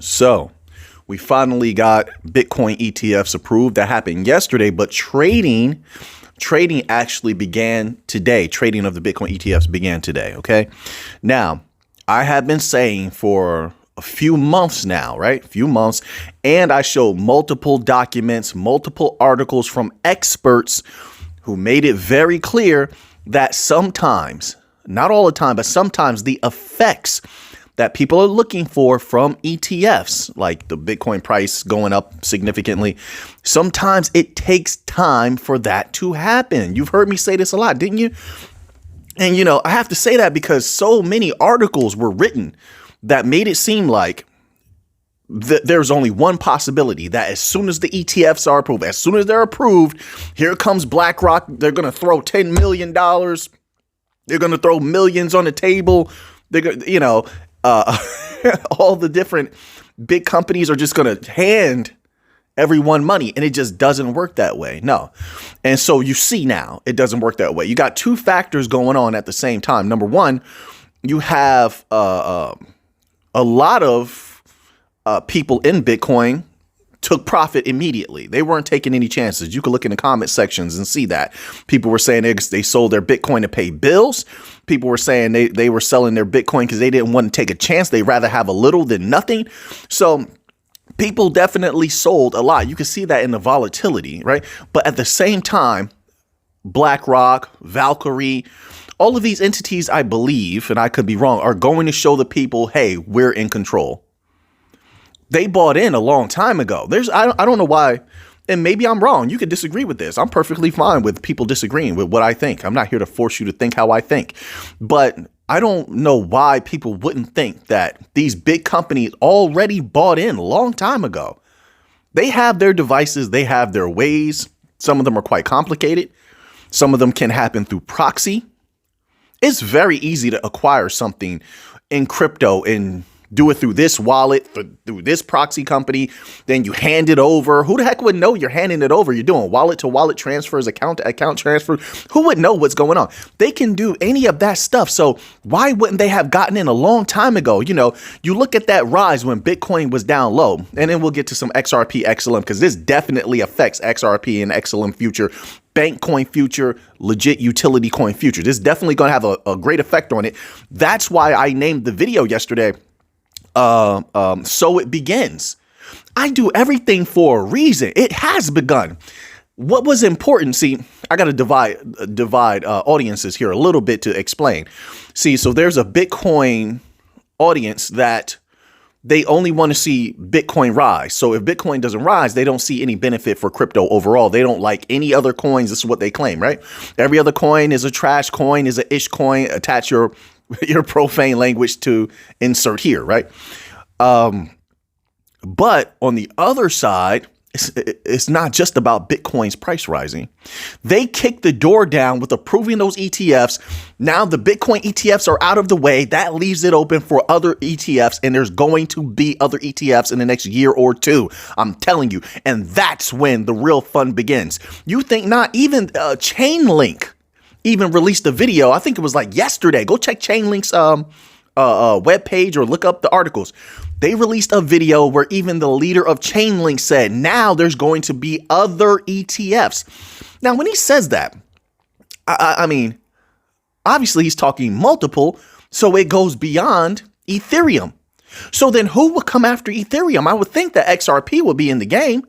So we finally got Bitcoin ETFs approved. That happened yesterday, but trading actually began today. Trading of the Bitcoin ETFs began today. Okay. Now, I have been saying for a few months now, right? A few months. And I showed multiple documents, multiple articles from experts who made it very clear that sometimes, not all the time, but sometimes the effects that people are looking for from ETFs, like the Bitcoin price going up significantly, sometimes it takes time for that to happen. You've heard me say this a lot, didn't you? And, I have to say that because so many articles were written that made it seem like there's only one possibility, that as soon as the ETFs are approved, as soon as they're approved, here comes BlackRock. They're going to throw $10 million. They're going to throw millions on the table. They're going to, all the different big companies are just going to hand everyone money, and it just doesn't work that way. No. And so you see now it doesn't work that way. You got two factors going on at the same time. Number one, you have a lot of people in Bitcoin took profit immediately. They weren't taking any chances. You can look in the comment sections and see that. People were saying they sold their Bitcoin to pay bills. People were saying they were selling their Bitcoin because they didn't want to take a chance. They'd rather have a little than nothing. So people definitely sold a lot. You can see that in the volatility, right? But at the same time, BlackRock, Valkyrie, all of these entities, I believe, and I could be wrong, are going to show the people, hey, we're in control. They bought in a long time ago. I don't know why, and maybe I'm wrong. You could disagree with this. I'm perfectly fine with people disagreeing with what I think. I'm not here to force you to think how I think. But I don't know why people wouldn't think that these big companies already bought in a long time ago. They have their devices. They have their ways. Some of them are quite complicated. Some of them can happen through proxy. It's very easy to acquire something in crypto and do it through this wallet, through this proxy company. Then you hand it over. Who the heck would know you're handing it over? You're doing wallet to wallet transfers, account to account transfer. Who would know what's going on? They can do any of that stuff. So why wouldn't they have gotten in a long time ago? You look at that rise when Bitcoin was down low, and then we'll get to some XRP, XLM, because this definitely affects XRP and XLM future, bank coin future, legit utility coin future. This is definitely going to have a great effect on it. That's why I named the video yesterday, So It Begins. I do everything for a reason. It has begun. What was important? See, I got to divide audiences here a little bit to explain. See, so there's a Bitcoin audience that they only want to see Bitcoin rise. So if Bitcoin doesn't rise, they don't see any benefit for crypto overall. They don't like any other coins. This is what they claim, right? Every other coin is a trash coin, is an ish coin. Attach your profane language to insert here, right? But on the other side, it's not just about Bitcoin's price rising. They kicked the door down with approving those ETFs. Now the Bitcoin ETFs are out of the way. That leaves it open for other ETFs, and there's going to be other ETFs in the next year or two. I'm telling you. And that's when the real fun begins. You think not? Even Chainlink even released a video. I think it was like yesterday. Go check Chainlink's webpage or look up the articles. They released a video where even the leader of Chainlink said, now there's going to be other ETFs. Now, when he says that, I mean, obviously he's talking multiple, so it goes beyond Ethereum. So then who would come after Ethereum? I would think that XRP would be in the game.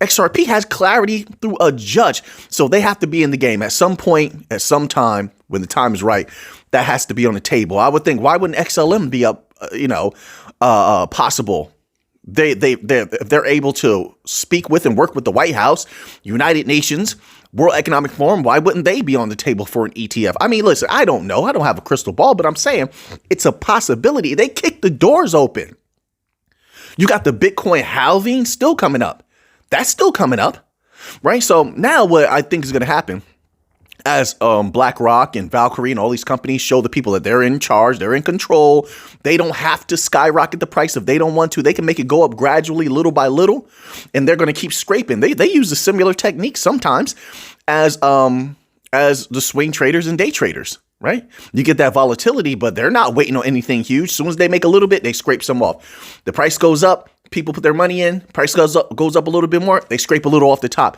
XRP has clarity through a judge, so they have to be in the game at some point, at some time, when the time is right. That has to be on the table. I would think, why wouldn't XLM be up, possible? They're able to speak with and work with the White House, United Nations, World Economic Forum. Why wouldn't they be on the table for an ETF? I mean, listen, I don't know. I don't have a crystal ball, but I'm saying it's a possibility. They kicked the doors open. You got the Bitcoin halving still coming up. That's still coming up, right? So now what I think is going to happen, as BlackRock and Valkyrie and all these companies show the people that they're in charge, they're in control. They don't have to skyrocket the price if they don't want to. They can make it go up gradually, little by little, and they're going to keep scraping. They use a similar technique sometimes as the swing traders and day traders, right? You get that volatility, but they're not waiting on anything huge. As soon as they make a little bit, they scrape some off. The price goes up, people put their money in, price goes up a little bit more, they scrape a little off the top.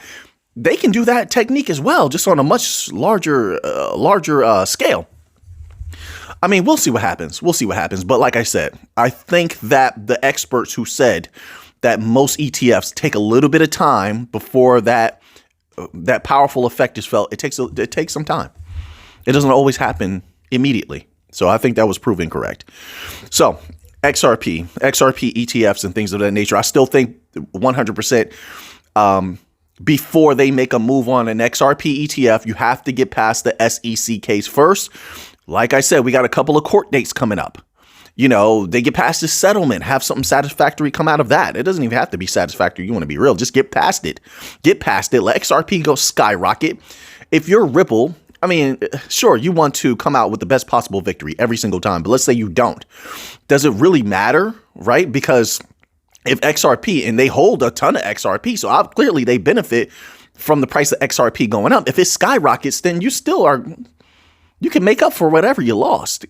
They can do that technique as well, just on a much larger scale. I mean, we'll see what happens. But like I said, I think that the experts who said that most ETFs take a little bit of time before that powerful effect is felt, it takes some time. It doesn't always happen immediately. So I think that was proven correct. So XRP ETFs and things of that nature, I still think 100%, before they make a move on an XRP ETF, you have to get past the SEC case first. Like I said, we got a couple of court dates coming up. They get past this settlement, have something satisfactory come out of that. It doesn't even have to be satisfactory. You want to be real. Just get past it. Let XRP go skyrocket. If you're Ripple, I mean, sure, you want to come out with the best possible victory every single time. But let's say you don't. Does it really matter, right? Because if XRP, and they hold a ton of XRP, so clearly they benefit from the price of XRP going up. If it skyrockets, then you can make up for whatever you lost,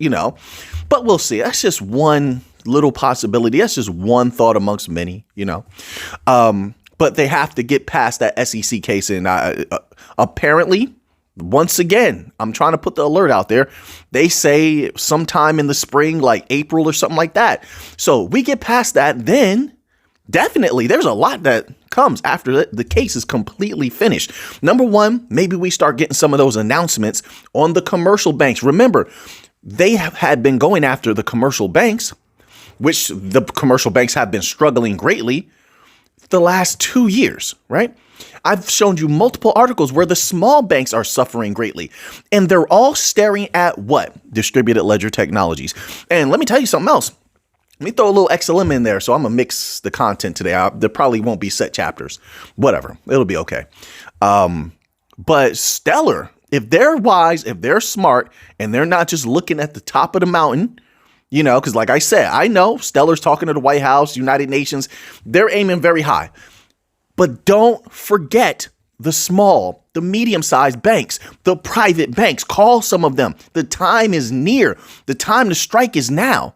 But we'll see. That's just one little possibility. That's just one thought amongst many, But they have to get past that SEC case. And apparently, once again, I'm trying to put the alert out there. They say sometime in the spring, like April or something like that. So we get past that, then definitely there's a lot that comes after the case is completely finished. Number one, maybe we start getting some of those announcements on the commercial banks. Remember, they had been going after the commercial banks, which the commercial banks have been struggling greatly the last 2 years, right? I've shown you multiple articles where the small banks are suffering greatly, and they're all staring at what? Distributed ledger technologies. And let me tell you something else. Let me throw a little XLM in there. So I'm going to mix the content today. There probably won't be set chapters, whatever. It'll be okay. But Stellar, if they're wise, if they're smart, and they're not just looking at the top of the mountain, because like I said, I know Stellar's talking to the White House, United Nations, they're aiming very high. But don't forget the small, the medium-sized banks, the private banks. Call some of them. The time is near. The time to strike is now.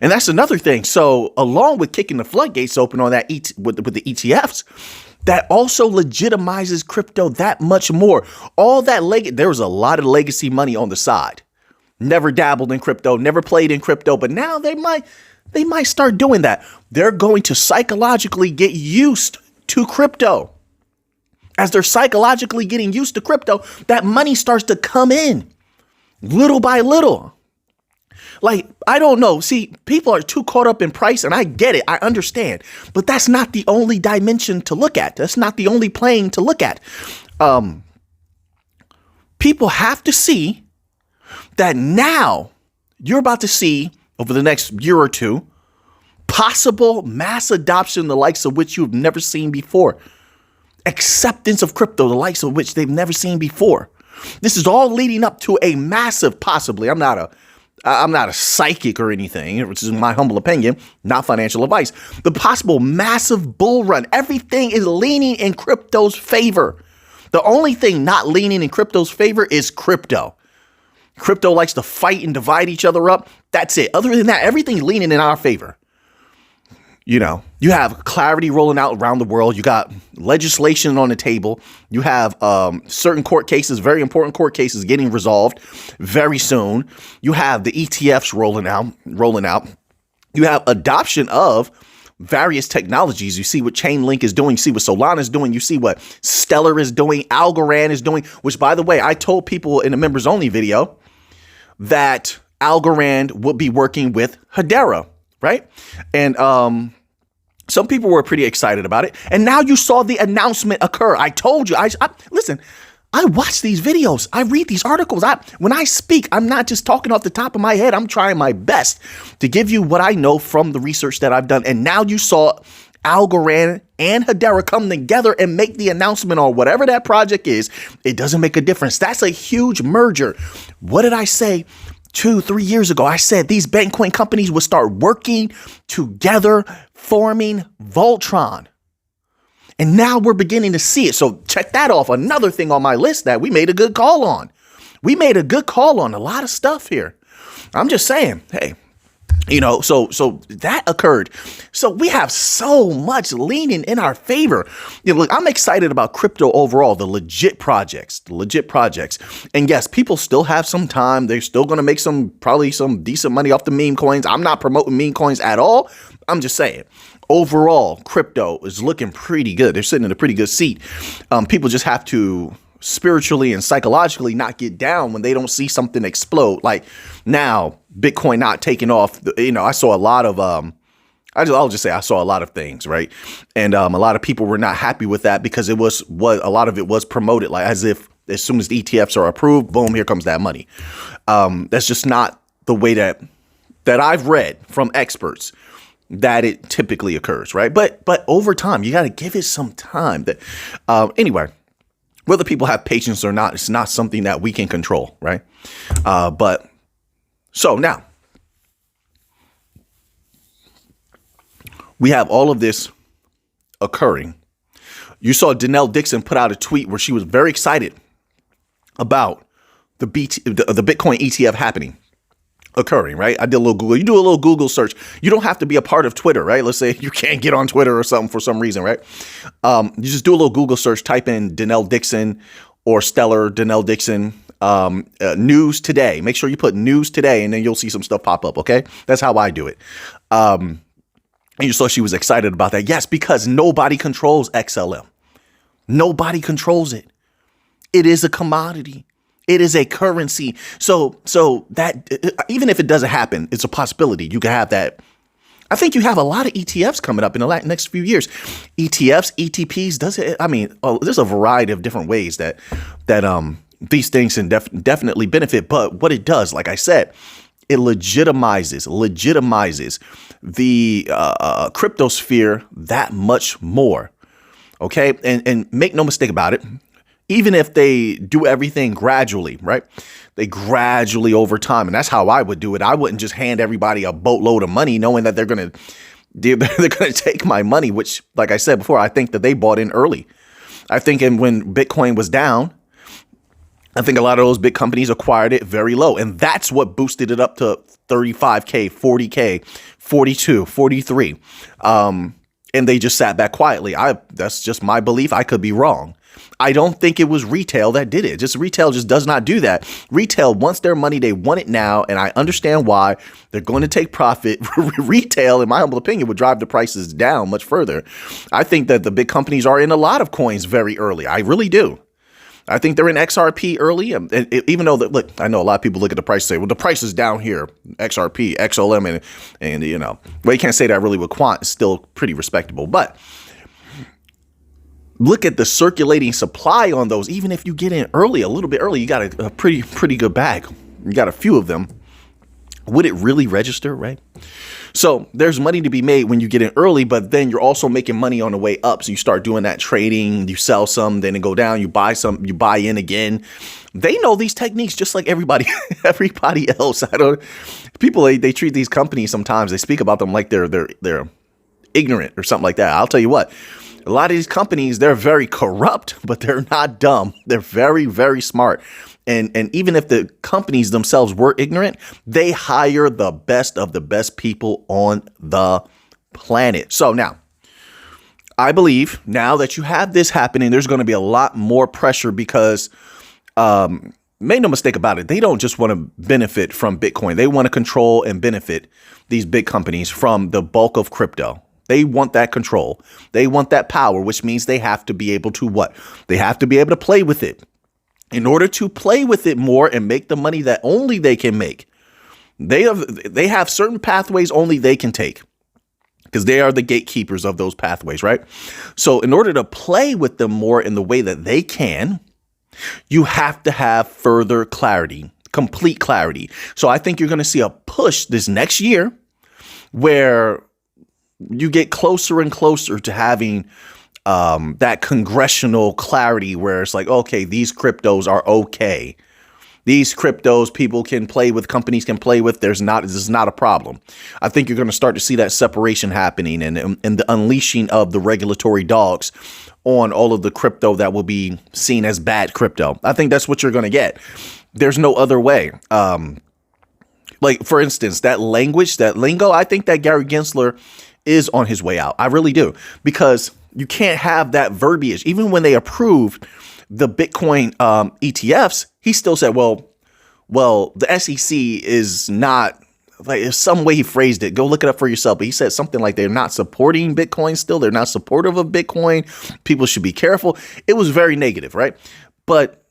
And that's another thing. So along with kicking the floodgates open on that with the ETFs, that also legitimizes crypto that much more. All that there was a lot of legacy money on the side. Never dabbled in crypto, never played in crypto, but now they might start doing that. They're going to psychologically get used to crypto. As they're psychologically getting used to crypto, that money starts to come in little by little. Like, I don't know. See, people are too caught up in price, and I get it. I understand. But that's not the only dimension to look at. That's not the only plane to look at. People have to see that now you're about to see, over the next year or two, possible mass adoption, the likes of which you've never seen before. Acceptance of crypto, the likes of which they've never seen before. This is all leading up to a massive, possibly, I'm not a psychic or anything, which is my humble opinion, not financial advice. The possible massive bull run. Everything is leaning in crypto's favor. The only thing not leaning in crypto's favor is crypto. Crypto likes to fight and divide each other up. That's it. Other than that, everything's leaning in our favor. You have clarity rolling out around the world. You got legislation on the table. You have certain court cases, very important court cases getting resolved very soon. You have the ETFs rolling out. You have adoption of various technologies. You see what Chainlink is doing. You see what Solana is doing. You see what Stellar is doing. Algorand is doing, which, by the way, I told people in the members only video that Algorand would be working with Hedera, right? And some people were pretty excited about it. And now you saw the announcement occur. I told you. Listen, I watch these videos. I read these articles. When I speak, I'm not just talking off the top of my head. I'm trying my best to give you what I know from the research that I've done. And now you saw Algorand and Hedera come together and make the announcement on whatever that project is. It doesn't make a difference. That's a huge merger. What did I say 2-3 years ago? I said these Bitcoin companies would start working together, forming Voltron. And now we're beginning to see it. So check that off. Another thing on my list that we made a good call on. We made a good call on a lot of stuff here. I'm just saying, hey, so that occurred. So we have so much leaning in our favor. Look, I'm excited about crypto overall, the legit projects. And yes, people still have some time. They're still going to make probably some decent money off the meme coins. I'm not promoting meme coins at all. I'm just saying, overall, crypto is looking pretty good. They're sitting in a pretty good seat. People just have to spiritually and psychologically not get down when they don't see something explode. Like now, Bitcoin not taking off. I saw a lot of I'll just say I saw a lot of things, right? And a lot of people were not happy with that because it was what a lot of it was promoted like as if as soon as the ETFs are approved, boom, here comes that money. That's just not the way that I've read from experts that it typically occurs, right? But over time, you got to give it some time. Anyway. Whether people have patience or not, it's not something that we can control, right? But so now we have all of this occurring. You saw Danelle Dixon put out a tweet where she was very excited about the Bitcoin ETF occurring, right? I did a little Google. You do a little Google search. You don't have to be a part of Twitter, right? Let's say you can't get on Twitter or something for some reason, right? You just do a little Google search, type in Danelle Dixon or Stellar Danelle Dixon news today. Make sure you put news today and then you'll see some stuff pop up, okay? That's how I do it. And you saw she was excited about that. Yes, because nobody controls XLM. Nobody controls it. It is a commodity. It is a currency. So that even if it doesn't happen, it's a possibility. You can have that. I think you have a lot of ETFs coming up in the next few years. ETFs, ETPs, there's a variety of different ways that these things can definitely benefit. But what it does, like I said, it legitimizes the cryptosphere that much more. Okay. And make no mistake about it. Even if they do everything gradually, right? They gradually over time. And that's how I would do it. I wouldn't just hand everybody a boatload of money knowing that they're going to take my money, which, like I said before, I think that they bought in early. I think when Bitcoin was down, I think a lot of those big companies acquired it very low. And that's what boosted it up to 35K, 40K, 42, 43. And they just sat back quietly. That's just my belief. I could be wrong. I don't think it was retail that did it. Retail just does not do that. Retail wants their money. They want it now. And I understand why. They're going to take profit. Retail, in my humble opinion, would drive the prices down much further. I think that the big companies are in a lot of coins very early. I really do. I think they're in XRP early. And even though look, I know a lot of people look at the price and say, well, the price is down here, XRP, XLM, and well, you can't say that really with quant. It's still pretty respectable. But look at the circulating supply on those. Even if you get in early, a little bit early, you got a pretty good bag. You got a few of them. Would it really register, right? So there's money to be made when you get in early, but then you're also making money on the way up. So you start doing that trading, you sell some, then it go down, you buy some, you buy in again. They know these techniques just like everybody else. They treat these companies sometimes, they speak about them like they're ignorant or something like that. I'll tell you what. A lot of these companies, they're very corrupt, but they're not dumb. They're very, very smart. And even if the companies themselves were ignorant, they hire the best of the best people on the planet. So now, I believe now that you have this happening, there's going to be a lot more pressure because, make no mistake about it, they don't just want to benefit from Bitcoin. They want to control and benefit these big companies from the bulk of crypto. They want that control. They want that power, which means they have to be able to what? They have to be able to play with it. In order to play with it more and make the money that only they can make, they have certain pathways only they can take because they are the gatekeepers of those pathways, right? So in order to play with them more in the way that they can, you have to have further clarity, complete clarity. So I think you're going to see a push this next year where you get closer and closer to having that congressional clarity where it's like, okay, these cryptos are okay. These cryptos people can play with, companies can play with. This is not a problem. I think you're going to start to see that separation happening and the unleashing of the regulatory dogs on all of the crypto that will be seen as bad crypto. I think that's what you're going to get. There's no other way. Like, for instance, that language, that lingo, I think that Gary Gensler is on his way out. I really do, because you can't have that verbiage. Even when they approved the Bitcoin ETFs, he still said, well, the SEC is not, like, there's some way he phrased it. Go look it up for yourself. But he said something like they're not supporting Bitcoin still. They're not supportive of Bitcoin. People should be careful. It was very negative, right? But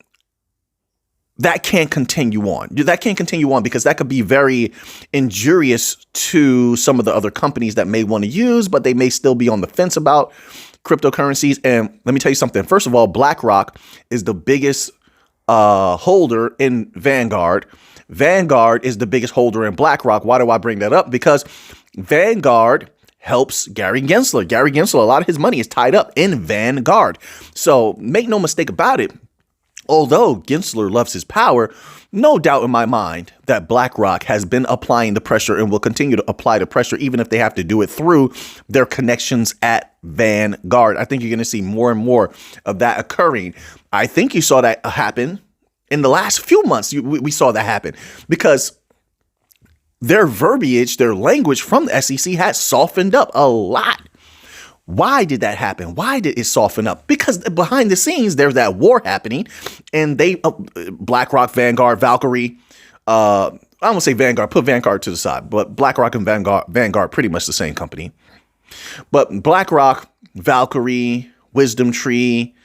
that can't continue on. That can't continue on because that could be very injurious to some of the other companies that may want to use, but they may still be on the fence about cryptocurrencies. And let me tell you something. First of all, BlackRock is the biggest holder in Vanguard. Vanguard is the biggest holder in BlackRock. Why do I bring that up? Because Vanguard helps Gary Gensler. Gary Gensler, a lot of his money is tied up in Vanguard. So make no mistake about it. Although Gensler loves his power, no doubt in my mind that BlackRock has been applying the pressure and will continue to apply the pressure, even if they have to do it through their connections at Vanguard. I think you're going to see more and more of that occurring. I think you saw that happen in the last few months. We saw that happen because their verbiage, their language from the SEC has softened up a lot. Why did that happen? Why did it soften up? Because behind the scenes, there's that war happening, and they BlackRock, Vanguard, Valkyrie. I won't say Vanguard. Put Vanguard to the side, but BlackRock and Vanguard, pretty much the same company. But BlackRock, Valkyrie, Wisdom Tree,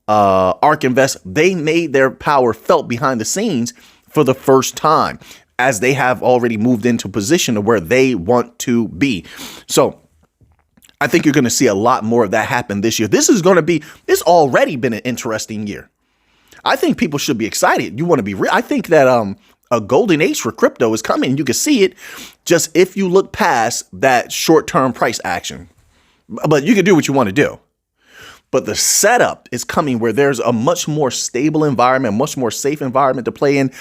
ARK Invest, they made their power felt behind the scenes for the first time, as they have already moved into a position of where they want to be. So I think you're going to see a lot more of that happen this year. It's already been an interesting year. I think people should be excited. You want to be real. I think that a golden age for crypto is coming. You can see it just if you look past that short-term price action. But you can do what you want to do. But the setup is coming where there's a much more stable environment, much more safe environment to play in.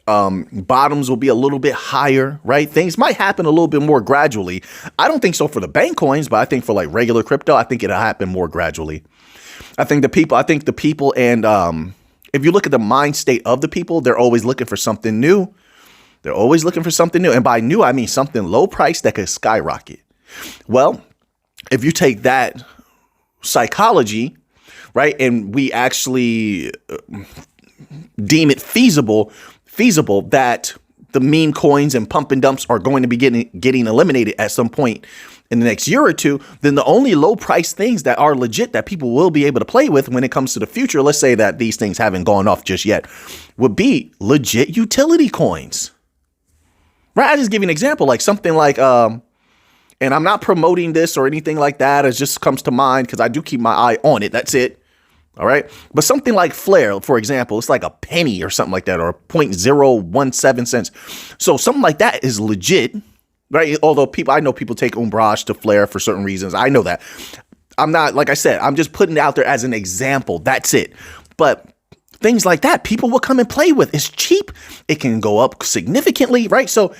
Bottoms will be a little bit higher, right? Things might happen a little bit more gradually. I don't think so for the bank coins, but I think for like regular crypto, I think it'll happen more gradually. I think the people and if you look at the mind state of the people, they're always looking for something new. They're always looking for something new. And by new, I mean something low price that could skyrocket. Well, if you take that psychology, right, and we actually deem it feasible that the meme coins and pump and dumps are going to be getting eliminated at some point in the next year or two, then the only low price things that are legit that people will be able to play with when it comes to the future, let's say that these things haven't gone off just yet, would be legit utility coins. Right? I just give you an example, like something like, and I'm not promoting this or anything like that. It just comes to mind because I do keep my eye on it. That's it. All right. But something like Flare, for example, it's like a penny or something like that, or 0.017 cents. So something like that is legit, right? Although I know people take umbrage to Flare for certain reasons. I know that. I'm not, like I said, I'm just putting it out there as an example. That's it. But things like that, people will come and play with. It's cheap. It can go up significantly, right? So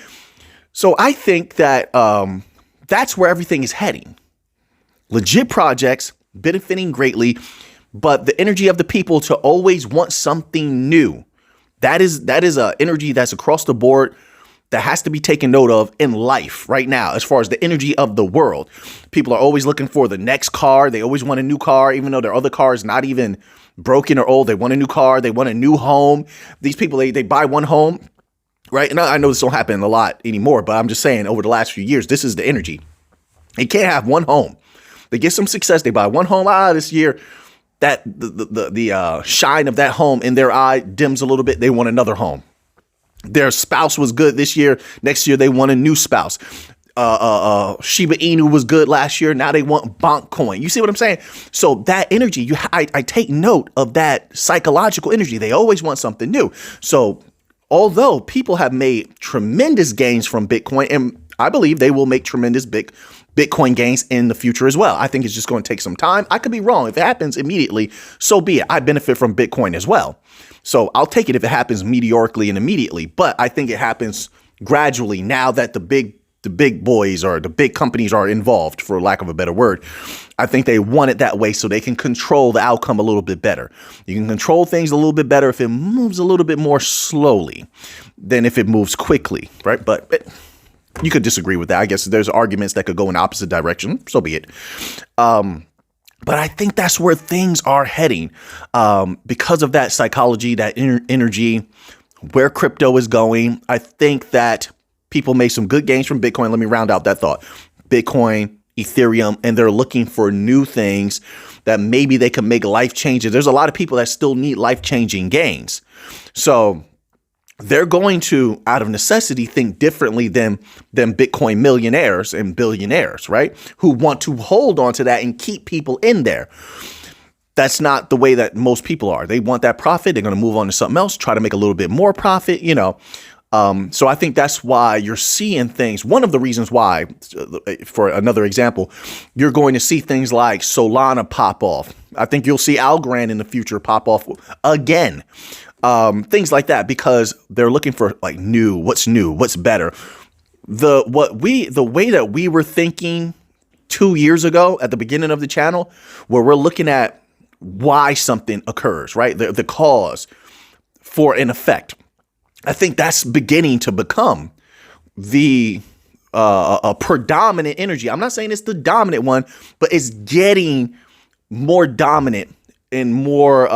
I think that that's where everything is heading. Legit projects benefiting greatly. But the energy of the people to always want something new, that is a energy that's across the board that has to be taken note of in life right now. As far as the energy of the world, people are always looking for the next car. They always want a new car, even though their other car is not even broken or old. They want a new car. They want a new home. These people, they buy one home, right? And I know this don't happen a lot anymore, but I'm just saying over the last few years, this is the energy. They can't have one home. They get some success. They buy one home. This year, that the shine of that home in their eye dims a little bit. They want another home. Their spouse was good this year. Next year, they want a new spouse. Shiba Inu was good last year. Now they want Bonk coin. You see what I'm saying? So that energy, I take note of that psychological energy. They always want something new. So although people have made tremendous gains from Bitcoin, and I believe they will make tremendous Bitcoin gains in the future as well. I think it's just going to take some time. I could be wrong. If it happens immediately, so be it. I benefit from Bitcoin as well. So I'll take it if it happens meteorically and immediately. But I think it happens gradually now that the big the big boys or the big companies are involved, for lack of a better word. I think they want it that way so they can control the outcome a little bit better. You can control things a little bit better if it moves a little bit more slowly than if it moves quickly, right? But you could disagree with that. I guess there's arguments that could go in the opposite direction. So be it. But I think that's where things are heading because of that psychology, that energy, where crypto is going. I think that people made some good gains from Bitcoin. Let me round out that thought. Bitcoin, Ethereum, and they're looking for new things that maybe they can make life changes. There's a lot of people that still need life-changing gains. So they're going to, out of necessity, think differently than Bitcoin millionaires and billionaires, right? Who want to hold on to that and keep people in there. That's not the way that most people are. They want that profit. They're going to move on to something else, try to make a little bit more profit, you know. So I think that's why you're seeing things. One of the reasons why, for another example, you're going to see things like Solana pop off. I think you'll see Algorand in the future pop off again. Things like that, because they're looking for like new, what's better. The way that we were thinking 2 years ago at the beginning of the channel, where we're looking at why something occurs, right? The cause for an effect. I think that's beginning to become the a predominant energy. I'm not saying it's the dominant one, but it's getting more dominant and more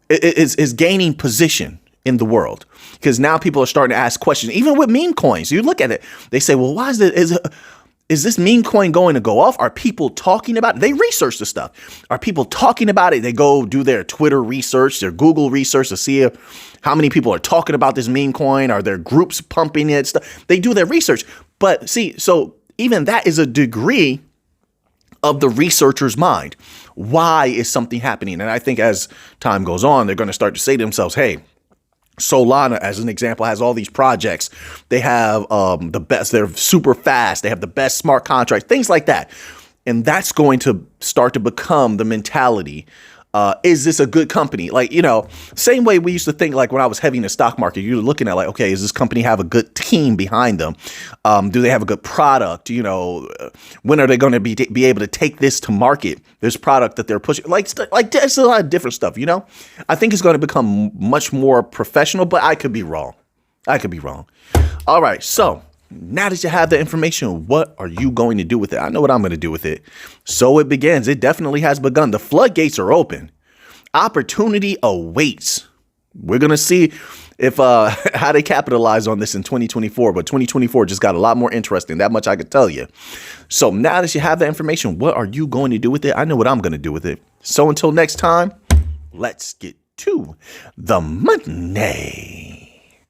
is gaining position in the world, because now people are starting to ask questions, even with meme coins. You look at it, they say, well, why is this meme coin going to go off? Are people talking about it? They research the stuff. Are people talking about it? They go do their Twitter research, their Google research to see how many people are talking about this meme coin. Are there groups pumping it? Stuff. They do their research. But see, so even that is a degree of the researcher's mind. Why is something happening? And I think as time goes on, they're going to start to say to themselves, hey, Solana, as an example, has all these projects. They have the best. They're super fast. They have the best smart contracts, things like that. And that's going to start to become the mentality. Is this a good company? Like, you know, same way we used to think, like when I was heavy in the stock market, you're looking at like, okay, does this company have a good team behind them? Do they have a good product? You know, when are they going to be able to take this to market? This product that they're pushing, like there's a lot of different stuff, you know. I think it's going to become much more professional, but I could be wrong. All right. So now that you have the information, what are you going to do with it? I know what I'm going to do with it. So it begins. It definitely has begun. The floodgates are open. Opportunity awaits. We're going to see if how they capitalize on this in 2024. But 2024 just got a lot more interesting. That much I could tell you. So now that you have the information, what are you going to do with it? I know what I'm going to do with it. So until next time, let's get to the money.